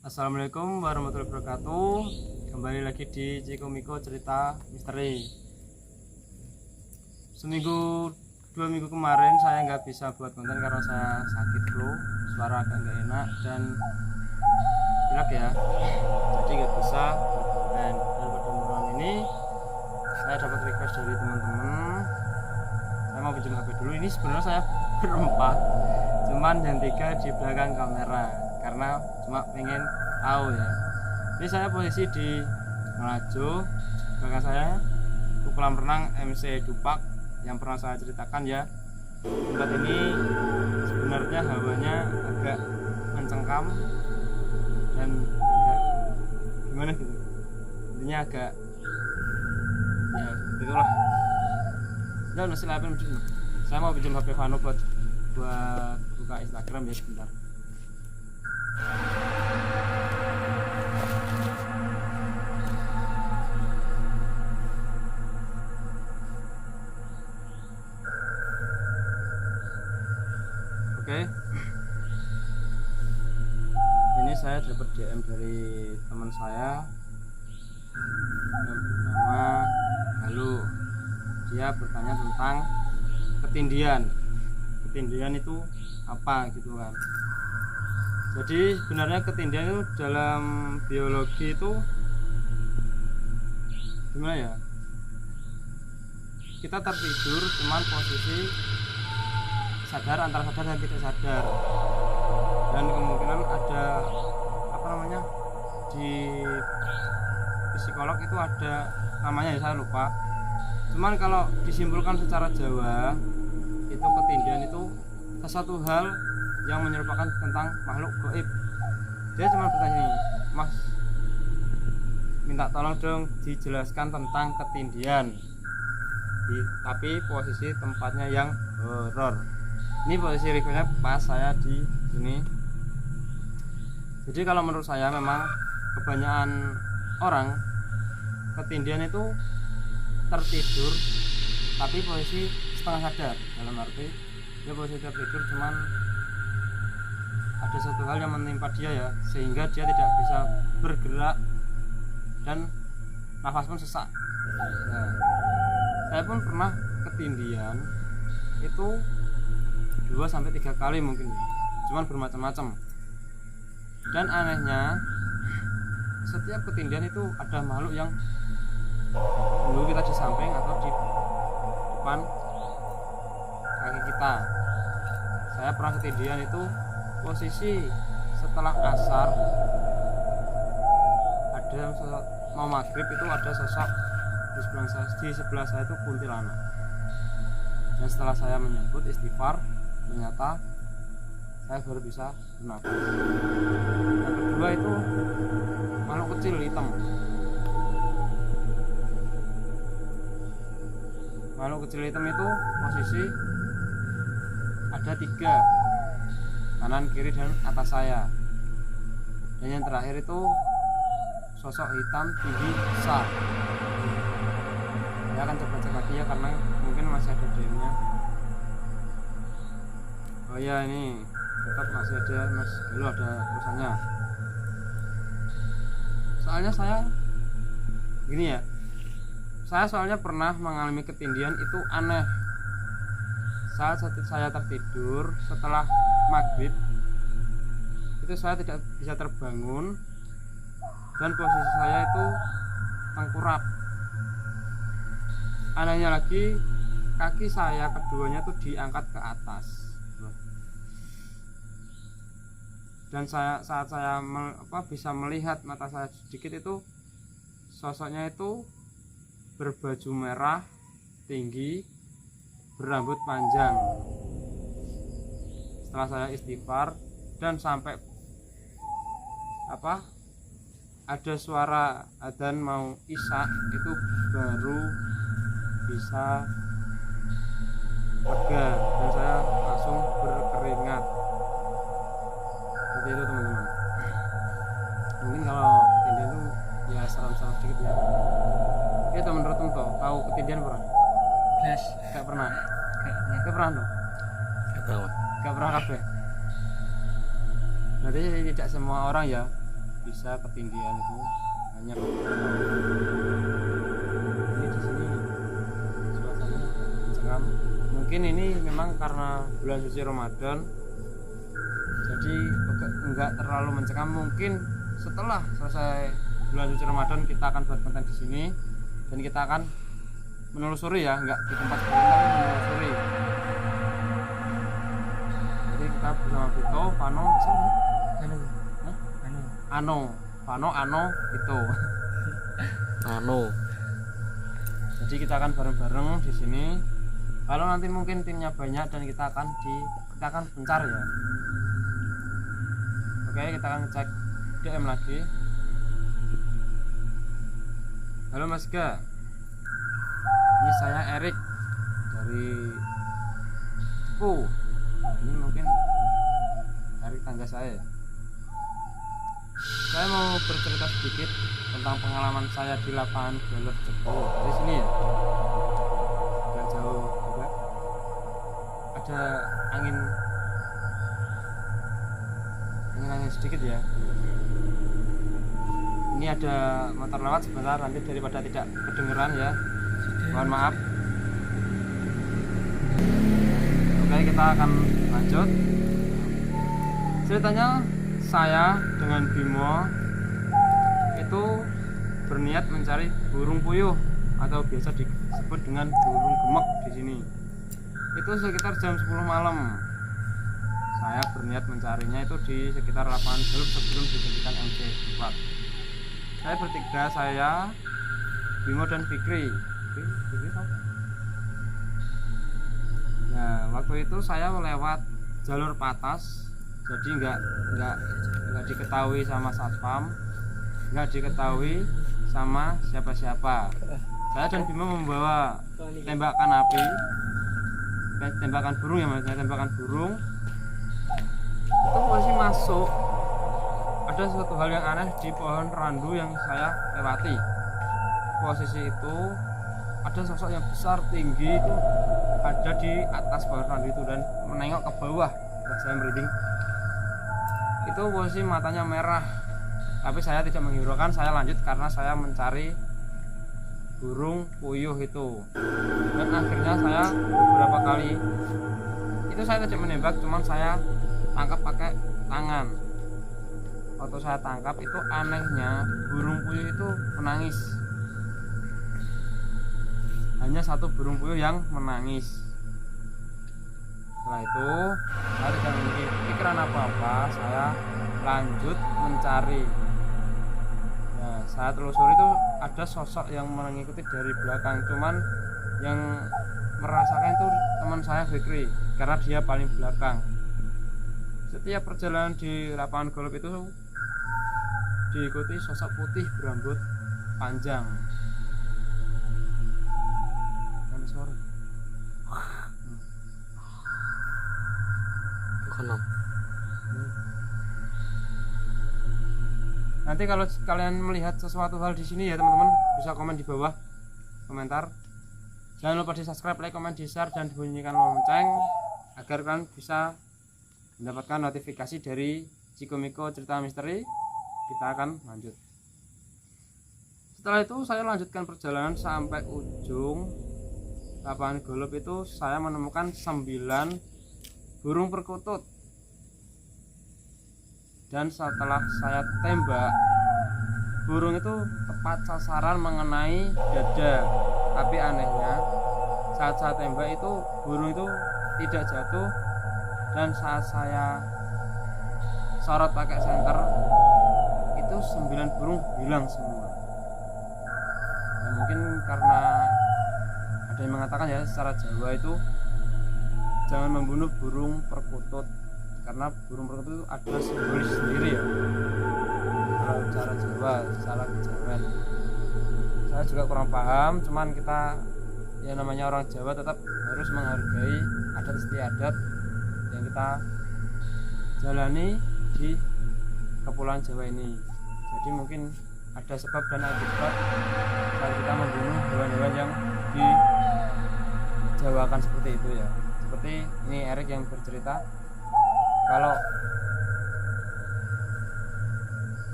Assalamualaikum warahmatullahi wabarakatuh. Kembali lagi di Cikomiko Cerita Misteri. Seminggu 2 minggu kemarin saya nggak bisa buat konten karena saya sakit flu, suara agak nggak enak dan pilek ya, jadi nggak bisa buat konten. Dan pada malam ini saya dapat request dari teman-teman, saya mau pinjam HP dulu. Ini sebenarnya saya berempat, cuman yang 3 di belakang kamera karena cuma pengen tahu ya. Ini saya posisi di Ngelajo, belakang saya itu kolam renang MC Dupak yang pernah saya ceritakan ya. Tempat ini sebenarnya hawanya agak mencengkam dan agak gimana gitu, intinya agak ya itulah. Dan masih lapin, saya mau pinjam HP Vano buat buka Instagram ya sebentar. Oke. Ini saya dapat DM dari teman saya yang bernama Galuh. Dia bertanya tentang ketindian. Ketindian itu apa gitu kan. Jadi sebenarnya ketindian itu dalam biologi itu gimana ya? Kita tertidur cuman posisi sadar, antara sadar dan tidak sadar, dan kemungkinan ada di psikolog itu ada namanya ya, saya lupa. Cuman kalau disimpulkan secara Jawa itu ketindian itu sesuatu hal yang menyerupakan tentang makhluk gaib. Dia cuma bertanya nih, Mas, minta tolong dong dijelaskan tentang ketindian, tapi posisi tempatnya yang horor. Ini posisi requestnya pas saya di sini. Jadi kalau menurut saya memang kebanyakan orang ketindian itu tertidur tapi posisi setengah sadar, dalam arti dia posisi tertidur cuman ada satu hal yang menimpa dia ya, sehingga dia tidak bisa bergerak dan nafas pun sesak. Nah, saya pun pernah ketindian itu 2-3 kali mungkin ya, cuman bermacam-macam. Dan anehnya setiap ketindian itu ada makhluk yang menunggu kita di samping atau di depan kaki kita. Saya pernah ketindian itu posisi setelah asar, ada mau maghrib itu ada sosok di sebelah saya itu kuntilanak. Dan setelah saya menyebut istighfar, ternyata saya baru bisa bernafas. Yang kedua itu makhluk kecil hitam. Makhluk kecil hitam itu posisi ada 3, kanan, kiri, dan atas saya. Dan yang terakhir itu sosok hitam tinggi besar. Saya akan coba cek lagi ya, karena mungkin masih ada DM-nya. Oh ya, ini tetap masih ada Mas Galuh, ada tulisannya. Soalnya saya gini ya, saya soalnya pernah mengalami ketindian itu aneh. Saat saya tertidur setelah maghrib itu saya tidak bisa terbangun dan posisi saya itu tengkurap. Anehnya lagi, kaki saya keduanya tuh diangkat ke atas. Dan saat saya bisa melihat, mata saya sedikit itu sosoknya itu berbaju merah, tinggi, berambut panjang. Setelah saya istighfar dan sampai ada suara adzan mau isya, itu baru bisa lega dan saya langsung berkeringat. Seperti itu teman-teman. Mungkin kalau ketindian itu ya seram-seram sedikit ya. Oke teman-teman, tahu ketindian pernah? Yes. Gak pernah. Gak pernah dong. Gak pernah kabeh. Berarti tidak semua orang ya bisa ketinggian itu hanya beberapa. Ini di sini suasananya mencekam. Mungkin ini memang karena bulan suci Ramadan, jadi enggak terlalu mencekam. Mungkin setelah selesai bulan suci Ramadan kita akan buat konten di sini dan kita akan menelusuri ya, enggak di tempat seperti ini tapi menelusuri. Jadi kita bersama Vito, Vano, Ano, Vito. Ano. Jadi kita akan bareng-bareng di sini. Kalau nanti mungkin timnya banyak dan kita akan bencar ya. Oke, kita akan cek DM lagi. Halo Mas Ga, ini saya Erik dari Cepu. Nah, ini mungkin Erik tangga saya. Saya mau bercerita sedikit tentang pengalaman saya di lapangan golf Cepu. Dari sini ya, dan jauh juga. Ada angin sedikit ya. Ini ada motor lewat sebentar, nanti daripada tidak kedengeran ya, mohon maaf. Oke, kita akan lanjut. Ceritanya saya dengan Bimo itu berniat mencari burung puyuh atau biasa disebut dengan burung gemek di sini. Itu sekitar jam 10 malam. Saya berniat mencarinya itu di sekitar lapangan golf sebelum dijadikan MC Plat. Saya bertiga, saya, Bimo dan Fikri. Nah, waktu itu saya melewat jalur patas, jadi nggak diketahui sama satpam, nggak diketahui sama siapa-siapa. Saya dan Bimo membawa tembakan api, tembakan burung ya, maksudnya tembakan burung. Itu posisi masuk, ada suatu hal yang aneh di pohon randu yang saya lewati. Posisi itu ada sosok yang besar tinggi itu ada di atas pohon randu itu dan menengok ke bawah. Saya merinding. Itu posisi matanya merah, tapi saya tidak menghiraukan, saya lanjut karena saya mencari burung puyuh itu. Dan akhirnya saya beberapa kali itu saya tidak menembak, cuman saya tangkap pakai tangan. Waktu saya tangkap itu anehnya burung puyuh itu menangis. Hanya satu burung puyuh yang menangis. Setelah itu saya tidak memiliki pikiran apa-apa, saya lanjut mencari. Nah, saya telusuri itu ada sosok yang mengikuti dari belakang, cuman yang merasakan itu teman saya Fikri karena dia paling belakang. Setiap perjalanan di lapangan golf itu diikuti sosok putih berambut panjang. Ada suara. Nanti kalau kalian melihat sesuatu hal di sini ya teman-teman, bisa komen di bawah komentar. Jangan lupa di subscribe, like, komen, di share, dan bunyikan lonceng agar kalian bisa mendapatkan notifikasi dari Cikomiko Cerita Misteri. Kita akan lanjut. Setelah itu saya lanjutkan perjalanan sampai ujung lapangan golf itu. Saya menemukan 9 burung perkutut, dan setelah saya tembak, burung itu tepat sasaran mengenai dada. Tapi anehnya saat saya tembak itu burung itu tidak jatuh, dan saat saya sorot pakai senter itu 9 burung hilang semua. Dan mungkin karena ada yang mengatakan ya secara Jawa itu jangan membunuh burung perkutut, karena burung perkutut itu ada simbolis sendiri ya. Kalau cara Jawa, secara kejawen saya juga kurang paham, cuman kita ya namanya orang Jawa tetap harus menghargai adat istiadat yang kita jalani di kepulauan Jawa ini. Jadi mungkin ada sebab dan akibat saat kita membunuh hewan-hewan yang dijawakan seperti itu ya. Seperti ini Erik yang bercerita kalau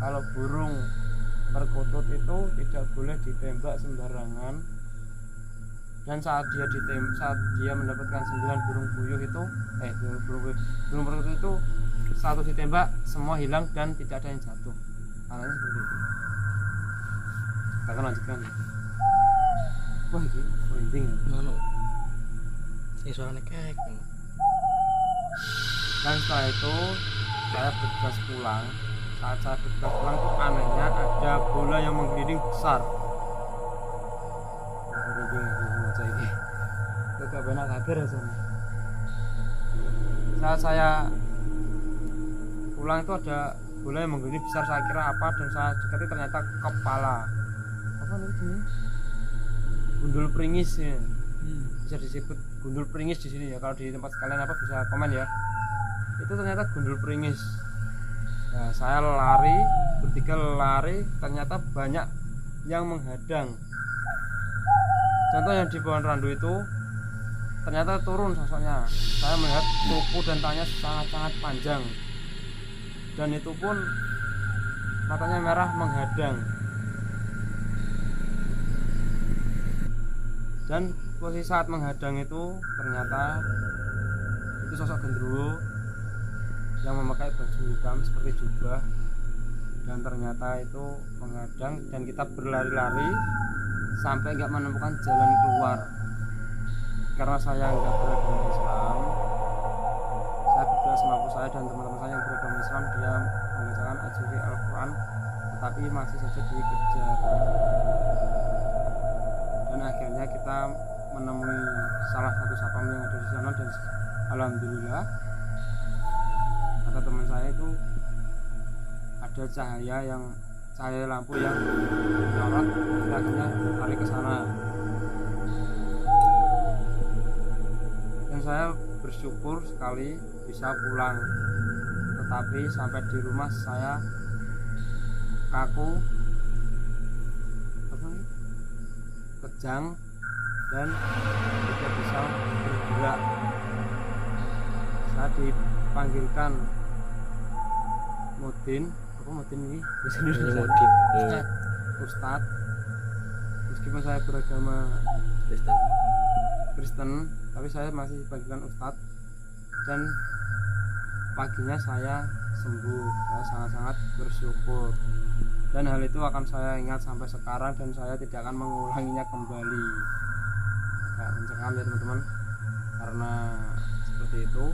kalau burung perkutut itu tidak boleh ditembak sembarangan, dan saat dia mendapatkan 9 burung puyuh itu burung perkutut itu satu ditembak semua hilang dan tidak ada yang jatuh. Caranya seperti itu. Kita akan lanjutkan. Wah ini merinding ya. Anu. Ini suaranya kayak. Dan setelah itu saya bergegas pulang. Saat saya bergegas pulang itu anehnya ada bola yang menggelinding besar. Merinding ya baca ini. Itu gak benar kaget rasanya. Saat saya pulang itu ada bola yang menggelinding besar, saya kira apa, dan saya dekati ternyata kepala apa namanya, gundul pringis ya. Bisa disebut gundul pringis di sini ya. Kalau di tempat kalian apa bisa komen ya. Itu ternyata gundul pringis. Nah, saya bertiga lari, ternyata banyak yang menghadang. Contoh yang di pohon randu itu ternyata turun sosoknya. Saya melihat kuku dan tanya sangat-sangat panjang, dan itu pun matanya merah menghadang. Dan posisi saat menghadang itu ternyata itu sosok genderuwo yang memakai baju hitam seperti jubah, dan ternyata itu menghadang, dan kita berlari-lari sampai nggak menemukan jalan keluar. Karena saya nggak beragama Islam, saya berdua sama aku saya dan teman-teman saya yang beragama Islam, dia membacakan ajuri Al-Quran, tetapi masih saja dikejar. Dan akhirnya kita menemui salah satu sapam yang ada di sana, dan alhamdulillah kata teman saya itu ada cahaya lampu yang menyorot, akhirnya lari ke sana. Dan saya bersyukur sekali bisa pulang, tetapi sampai di rumah saya kaku, kejang, dan tidak bisa bergerak. Saya dipanggilkan Mudin ini Ustadz. Meskipun saya beragama Kristen, tapi saya masih dipanggilkan Ustadz, dan paginya saya sembuh. Saya sangat-sangat bersyukur, dan hal itu akan saya ingat sampai sekarang, dan saya tidak akan mengulanginya kembali. Agak mencekam ya teman-teman, karena seperti itu.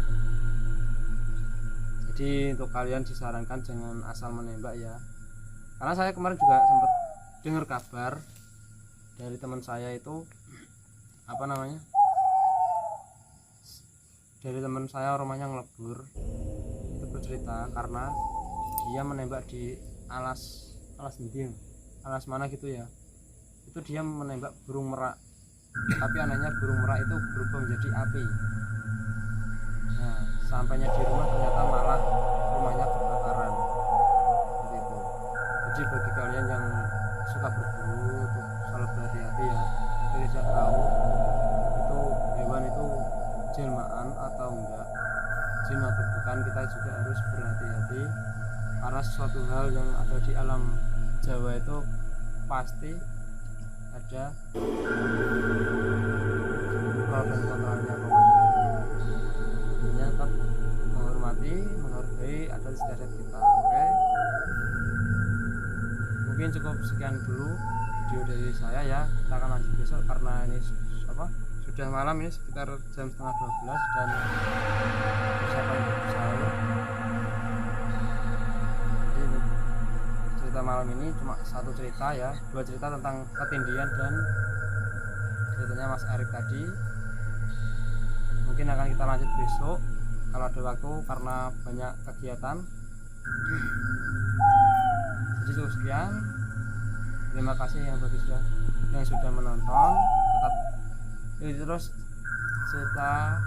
Jadi untuk kalian disarankan jangan asal menembak ya, karena saya kemarin juga sempat dengar kabar dari teman saya itu dari teman saya rumahnya ngelebur, itu bercerita karena dia menembak di alas mana gitu ya. Itu dia menembak burung merak, tapi anehnya burung merak itu berubah menjadi api. Nah, sampainya di rumah ternyata malah rumahnya kebakaran. Seperti itu. Jadi bagi kalian yang suka berburu untuk selalu berhati-hati ya. Kita tidak tahu itu hewan itu jelmaan atau enggak, jin atau bukan, kita juga harus berhati-hati, karena sesuatu hal yang ada di alam Jawa itu pasti ada pro dan kontranya. Intinya tetap menghargai adat istiadat kita. Oke, mungkin cukup sekian dulu video dari saya ya. Kita akan lanjut besok karena ini sudah malam, ini sekitar jam 11:30 dan persiapan untuk sahur. Jadi cerita malam ini cuma satu cerita ya, 2 cerita tentang ketindian dan ceritanya Mas Erik tadi. Mungkin akan kita lanjut besok kalau ada waktu karena banyak kegiatan. Jadi cukup sekian. Terima kasih yang sudah menonton. Tetap terus cerita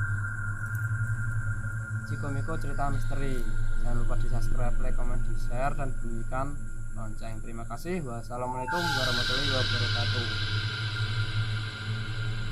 Cikomiko cerita misteri. Jangan lupa di subscribe, like, comment, di share, dan bunyikan lonceng. Terima kasih. Wassalamualaikum warahmatullahi wabarakatuh.